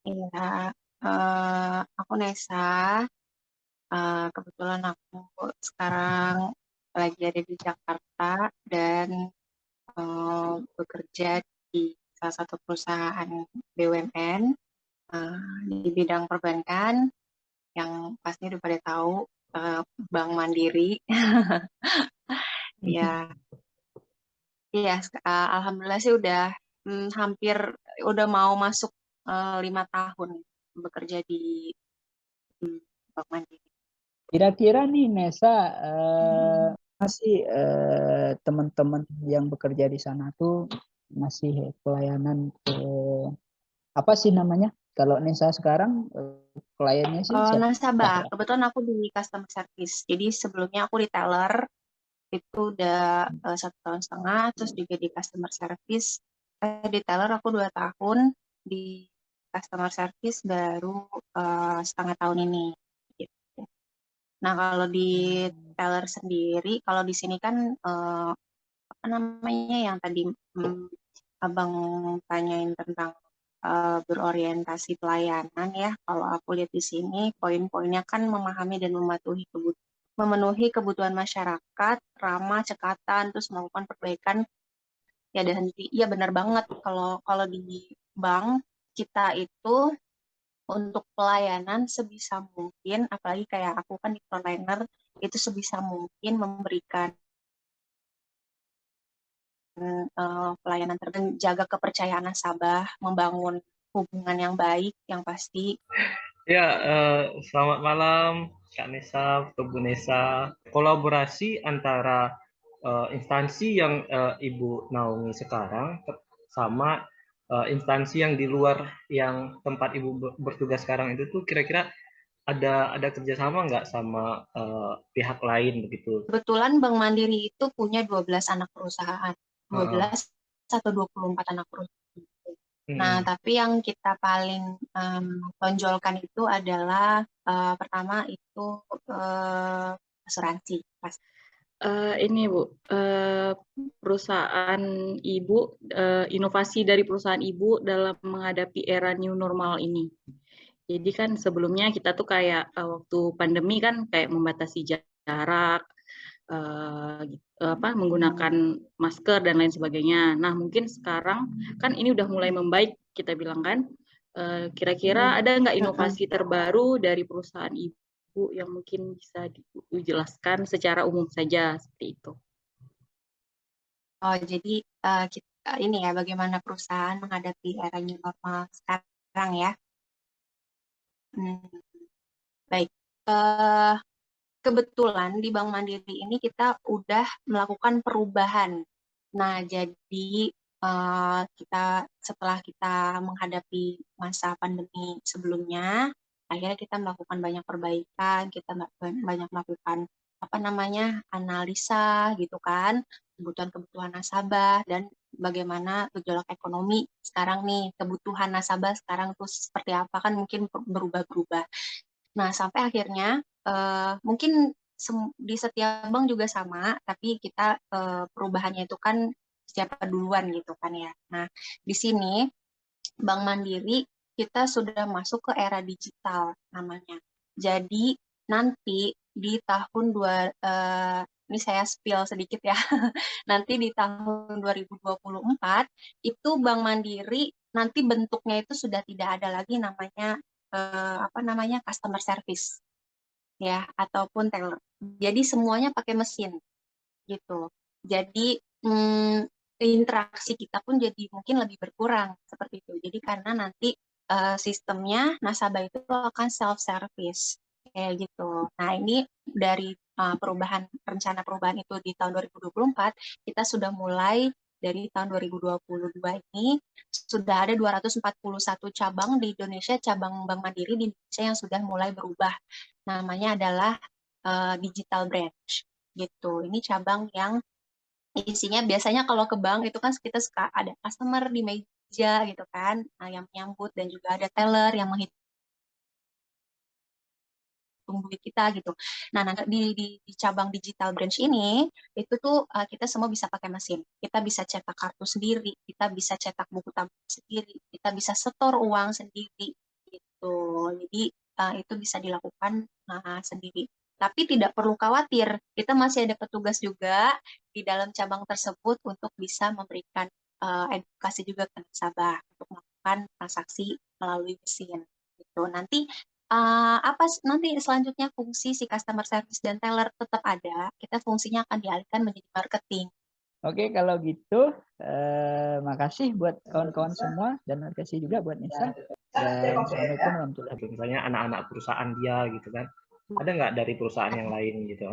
Iya, aku Nesa. Kebetulan aku sekarang lagi ada di Jakarta dan bekerja di salah satu perusahaan BUMN di bidang perbankan yang pasti udah pada tahu, Bank Mandiri. Ya, iya. Alhamdulillah sih udah hampir udah mau masuk 5 tahun bekerja di Bank Mandiri. Kira-kira nih Nesa, masih teman-teman yang bekerja di sana tuh masih pelayanan ke apa sih namanya? Kalau Nesa sekarang kliennya sih siapa? Nasabah, kebetulan aku di customer service. Jadi sebelumnya aku di teller, itu udah 1 tahun setengah, terus juga di customer service. Di teller aku 2 tahun, di customer service baru setengah tahun ini. Gitu. Nah kalau di teller sendiri, kalau di sini kan apa namanya yang tadi hmm, abang tanyain tentang berorientasi pelayanan ya. Kalau aku lihat di sini, poin-poinnya kan memahami dan memenuhi kebutuhan masyarakat, ramah, cekatan, terus melakukan perbaikan ya ada henti. Iya benar banget. Kalau kalau di bank kita itu untuk pelayanan sebisa mungkin, apalagi kayak aku kan di frontliner, itu sebisa mungkin memberikan pelayanan terbaik, jaga kepercayaan nasabah, membangun hubungan yang baik, yang pasti. Ya, selamat malam Kak Nesa, Bu Nesa. Kolaborasi antara instansi yang Ibu naungi sekarang sama instansi yang di luar yang tempat Ibu bertugas sekarang itu tuh kira-kira ada kerjasama nggak sama pihak lain begitu? Kebetulan Bank Mandiri itu punya 12 anak perusahaan, dua Heeh. belas atau 24 anak perusahaan. Nah, Mm-mm. tapi yang kita paling tonjolkan itu adalah pertama itu asuransi. Ini Bu, perusahaan Ibu, inovasi dari perusahaan Ibu dalam menghadapi era new normal ini. Jadi kan sebelumnya kita tuh kayak waktu pandemi kan kayak membatasi jarak, menggunakan masker dan lain sebagainya. Nah mungkin sekarang kan ini udah mulai membaik kita bilang kan. Kira-kira ada nggak inovasi terbaru dari perusahaan Ibu yang mungkin bisa dijelaskan secara umum saja seperti itu? Oh, jadi kita ini ya bagaimana perusahaan menghadapi era new normal sekarang ya. Hmm, baik. Eh, Kebetulan di Bank Mandiri ini kita udah melakukan perubahan. Nah, jadi kita setelah kita menghadapi masa pandemi sebelumnya, akhirnya kita melakukan banyak perbaikan, kita banyak melakukan apa namanya analisa gitu kan, kebutuhan-kebutuhan nasabah dan bagaimana gejolak ekonomi sekarang nih, kebutuhan nasabah sekarang tuh seperti apa kan mungkin berubah-berubah. Nah, sampai akhirnya mungkin di setiap bank juga sama, tapi kita perubahannya itu kan siapa duluan gitu kan ya. Nah, di sini Bank Mandiri kita sudah masuk ke era digital namanya. Jadi nanti di tahun ini saya spill sedikit ya. Nanti di tahun 2024 itu Bank Mandiri nanti bentuknya itu sudah tidak ada lagi namanya apa namanya customer service ya ataupun teller. Jadi semuanya pakai mesin gitu. Jadi interaksi kita pun jadi mungkin lebih berkurang seperti itu. Jadi karena nanti sistemnya nasabah itu akan self service kayak gitu. Nah, ini dari rencana perubahan itu di tahun 2024 kita sudah mulai dari tahun 2022 ini sudah ada 241 cabang di Indonesia, cabang Bank Mandiri di Indonesia yang sudah mulai berubah. Namanya adalah digital branch gitu. Ini cabang yang isinya biasanya kalau ke bank itu kan kita suka ada customer di meja gitu kan, yang menyambut dan juga ada teller yang menghitung duit kita gitu. Nah, nanti di cabang digital branch ini itu tuh kita semua bisa pakai mesin. Kita bisa cetak kartu sendiri, kita bisa cetak buku tabungan sendiri, kita bisa setor uang sendiri gitu. Jadi itu bisa dilakukan sendiri. Tapi tidak perlu khawatir, kita masih ada petugas juga di dalam cabang tersebut untuk bisa memberikan edukasi juga ke nasabah untuk melakukan transaksi melalui mesin. Gitu. Nanti nanti selanjutnya fungsi si customer service dan teller tetap ada, kita fungsinya akan dialihkan menjadi marketing. Oke, kalau gitu makasih buat kawan-kawan semua dan makasih juga buat Nisa. Dan assalamualaikum warahmatullahi wabarakatuh. Misalnya anak-anak perusahaan dia gitu kan, ada nggak dari perusahaan yang lain gitu.